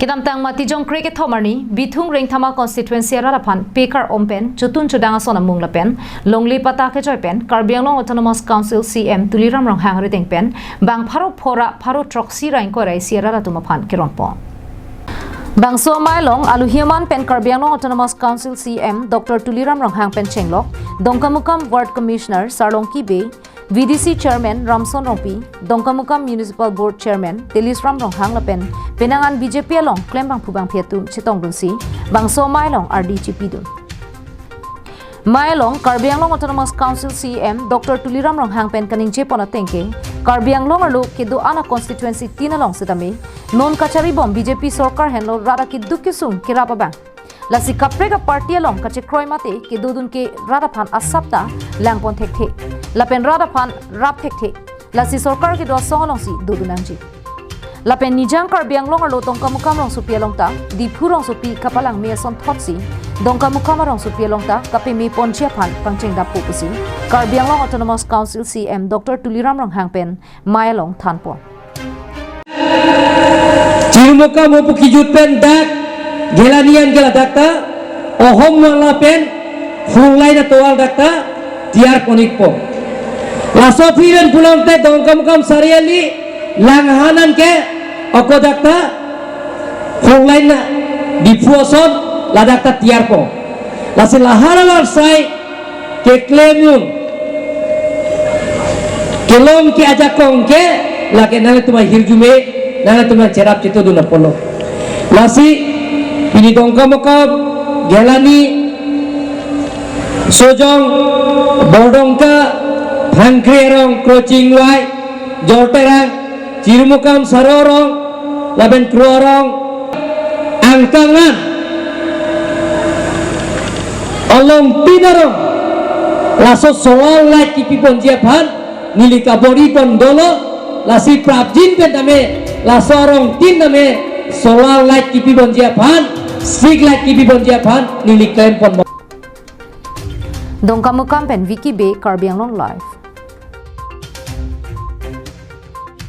Kitam tang mati jong cricket thomarni Bithung Rengthama constituency aphan pekar ompen Chotun chodang ason amung lapen longli pata ke joy pen Karbianglong Autonomous Council CM tuliram rong hang riteng pen bang pharo phora pharo troxi rain ko rai sierra tuma phan keron po bang so mailong alu human pen Karbianglong Autonomous Council CM Dr tuliram rong hang pen chenglok dongkamukam ward commissioner sarlongki be VDC Chairman Ramson Rompi, Dongkamukam Municipal Board Chairman Telisram Ronghang Lapen, Penangan BJP along Klembang Pubang Pietu Chitong Dunsi, Bangso Mailong RDGP Dun. Mailong Karbianglong Autonomous Council CM Dr Tuliram Ronghang Pen Kaning Jepona Tenke, Karbianglong Arlo Kedo Ana Constituency Tinalong Sedami, Non Kachari Bom BJP Sorkar Henlo Rada Kidukisung Kirapa Bang. Lasi kaprega party along kache kroy mate ke dodun ke radaphan asapta langpon thekhe lapen radaphan rap thekhe lasi sarkar ke do songalong si dodunangji lapen nijang Karbianglong arlo tongkamukam rong supialong ta dipurong supi kapalang me son thotsi dongkamukam rong supialong ta kape me ponchia phan pangcheng da pupusi Karbianglong Autonomous Council CM Dr Tuliram Ronghang Pen Mayalong Thanpo Chirmukam upukijut pen dak Gelanian gela dakta, ohom wala pen, fulai na toal dakta, tiar konikpo. Laso piren pulang te dongkamukam sariali, langhanan ke, oko dakta, fulai na dipuason, la dakta tiar po. Lasi lahara warsai ke klemun, kelom ke ajakong ke, laki nana tuma hirjume, nana tuma cerap citu duna polo. Lasi ini dongkamukam gelani sojong bodongka phangkherong croching wai jorterang chirmukam sarorong laben kruarong angkangan olong pinarong laso soal lai kipi ponjiaphan nilika bori pondolo lasi prabjin pentame lasorong tiname soal lai kipi ponjiaphan Sig like kibi bonjia phan nili claim pon Dongkamukam pen Vicky Bay Karbianglong Live